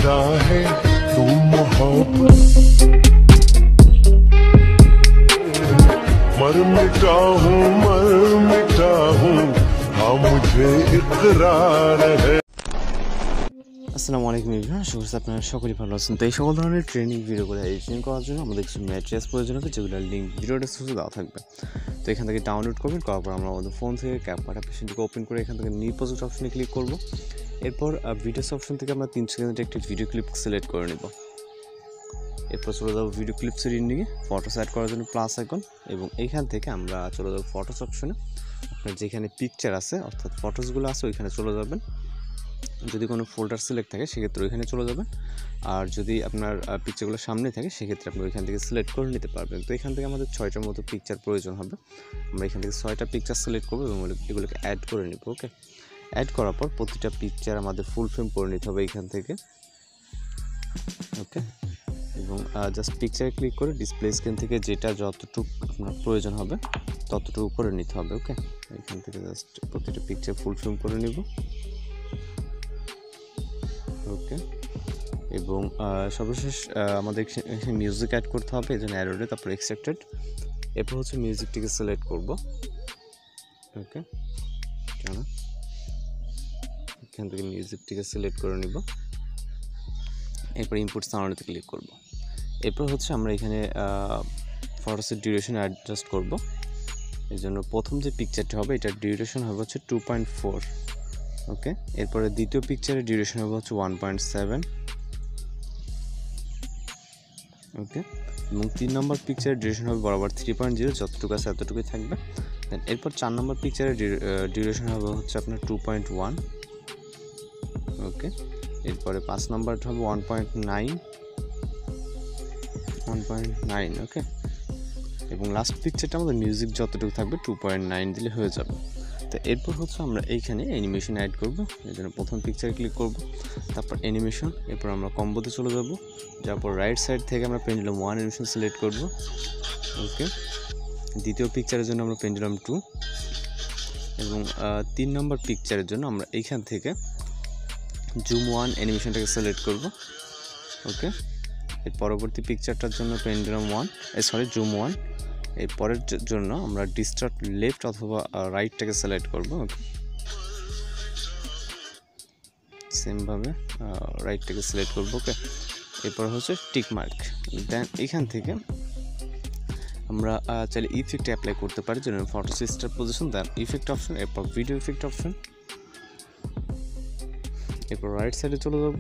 वादा है तू मोहब्बत मर मिटा हूँ हाँ मुझे इकरार है। আসসালামু আলাইকুম এভরিওয়ান, আশা করছি আপনারা সকলেই ভালো আছেন। তো এই সকল ধরনের ট্রেনিং ভিডিওগুলো এডিটিং করার জন্য আমাদের কিছু ম্যাটেরিয়ালস প্রয়োজন হবে, যেগুলোর লিঙ্ক ভিডিও ডেসক্রিপশনে দেওয়া থাকবে। তো এখান থেকে ডাউনলোড করবেন, করার পর আমরা আমাদের ফোন থেকে ক্যাপকাট অ্যাপ্লিকেশনটিকে ওপেন করে এখান থেকে নিউ প্রজেক্ট অপশনে ক্লিক করব। এরপর ভিডিওস অপশন থেকে আমরা 3 সেকেন্ডের একটি ভিডিও ক্লিপ সিলেক্ট করে নেব। এরপর চলে যাবো ভিডিও ক্লিপসের ইন্ডিংয়ে, ফটোস অ্যাড করার জন্য প্লাস আইকন, এবং এইখান থেকে আমরা চলে যাবো ফটোস অপশনে। আপনার যেখানে পিকচার আছে অর্থাৎ ফটোসগুলো আছে ওইখানে চলে যাবেন। যদি কোনো ফোল্ডার সিলেক্ট থাকে সেক্ষেত্রে ওইখানে চলে যাবেন, আর যদি আপনার পিকচারগুলো সামনে থাকে সেক্ষেত্রে আপনি ওইখান থেকে সিলেক্ট করে নিতে পারবেন। তো এখান থেকে আমাদের 6টার মতো পিকচার প্রয়োজন হবে। আমরা এখান থেকে 6টা পিকচার সিলেক্ট করবো এবং এগুলোকে অ্যাড করে নেব। ওকে, অ্যাড করার পর প্রতিটা পিকচার আমাদের ফুল ফ্রেম করে নিতে হবে এইখান থেকে। ওকে, এবং জাস্ট পিকচারে ক্লিক করে ডিসপ্লে স্ক্রিন থেকে যেটা যতটুকু আপনার প্রয়োজন হবে ততটুকু করে নিতে হবে। ওকে, এখান থেকে জাস্ট প্রতিটা পিকচার ফুল ফ্রেম করে নিব। ওকে, এবং সর্বশেষ আমাদের এখানে মিউজিক অ্যাড করতে হবে, এই জন্য অ্যারোডে তারপর এক্সট্রাক্টেড। এরপর হচ্ছে মিউজিকটিকে সিলেক্ট করব। ওকে, কেন এখান থেকে মিউজিকটিকে সিলেক্ট করে নিব। এরপর ইনপুট সাউন্ডে ক্লিক করব। এরপর হচ্ছে আমরা এখানে ফটোসের ডিউরেশন অ্যাডজাস্ট করব। এই জন্য প্রথম যে পিকচারটা হবে এটার ডিউরেশন হবে হচ্ছে 2.4। ওকে, এরপরে দ্বিতীয় পিকচারের ডিউরেশন হবে হচ্ছে 1.7। ওকে, এবং 3 নম্বর পিকচারের ডিউরেশন হবে বরাবর 3.0, যতটুকু আছে এতটুকুই থাকবে। দেন এরপর 4 নম্বর পিকচারের ডিউরেশন হবে হচ্ছে আপনার 2.1। ওকে, এরপরে 5 নম্বরটা হবে 1.9। ওকে, এবং লাস্ট পিকচারটা আমাদের মিউজিক যতটুকু থাকবে 2.9 দিলে হয়ে যাবে। তো এরপর হচ্ছে আমরা এইখানে অ্যানিমেশন অ্যাড করব। এই জন্য প্রথম পিকচারে ক্লিক করব, তারপর অ্যানিমেশন, এরপর আমরা কম্বোতে চলে যাব। যাওয়ার পর রাইট সাইড থেকে আমরা পেন্ডুলাম 1 অ্যানিমেশন সিলেক্ট করব। ওকে, দ্বিতীয় পিকচারের জন্য আমরা পেন্ডুলাম 2, এবং 3 নম্বর পিকচারের জন্য আমরা এইখান থেকে জুম 1 অ্যানিমেশনটাকে সিলেক্ট করব। ওকে, এর পরবর্তী পিকচারটার জন্য পেন্ডুলাম জুম 1। এর পরের জন্য আমরা ডিস্টার্ট লেফট অথবা রাইটটাকে সিলেক্ট করব। ওকে, সেমভাবে রাইটটাকে সিলেক্ট করব। ওকে, এরপর হচ্ছে টিক মার্ক। দেন এখান থেকে আমরা চাইলে ইফেক্ট অ্যাপ্লাই করতে পারি, যেমন ফটো সিস্টার পজিশন, দেন ইফেক্ট অপশন, এরপর ভিডিও ইফেক্ট অপশন। এরপর রাইট সাইডে চলে যাব,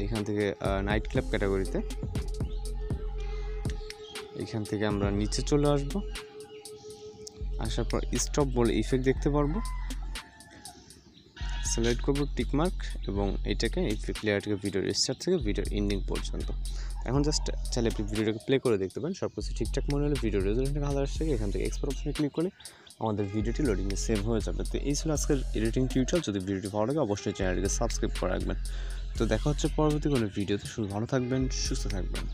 এখান থেকে নাইট ক্লাব ক্যাটাগরিতে। এখান থেকে আমরা নিচে চলে আসব, আসার পর স্টপ বলে ইফেক্ট দেখতে পারবো, সিলেক্ট করব টিক মার্ক, এবং এটাকে ইফেক্ট লেয়ারটাকে ভিডিওর স্টার্ট থেকে ভিডিওর এন্ডিং পর্যন্ত। এখন জাস্ট চাইলে আপনি ভিডিওটাকে প্লে করে দেখতে পারেন। সব কিছু ঠিকঠাক মনে হলে ভিডিও রেজুলেশনটা ভালো আসছে, এখান থেকে এক্সপোর্ট অপশনে ক্লিক করলে আমাদের ভিডিওটি লোডিংয়ে সেভ হয়ে যাবে। তো এই ছিল আজকের এডিটিং টিউটোরিয়াল। যদি ভিডিওটি ভালো লাগে অবশ্যই চ্যানেলটিকে সাবস্ক্রাইব করে রাখবেন। তো দেখা হচ্ছে পরবর্তী কোনো ভিডিওতে। শুধু ভালো থাকবেন, সুস্থ থাকবেন।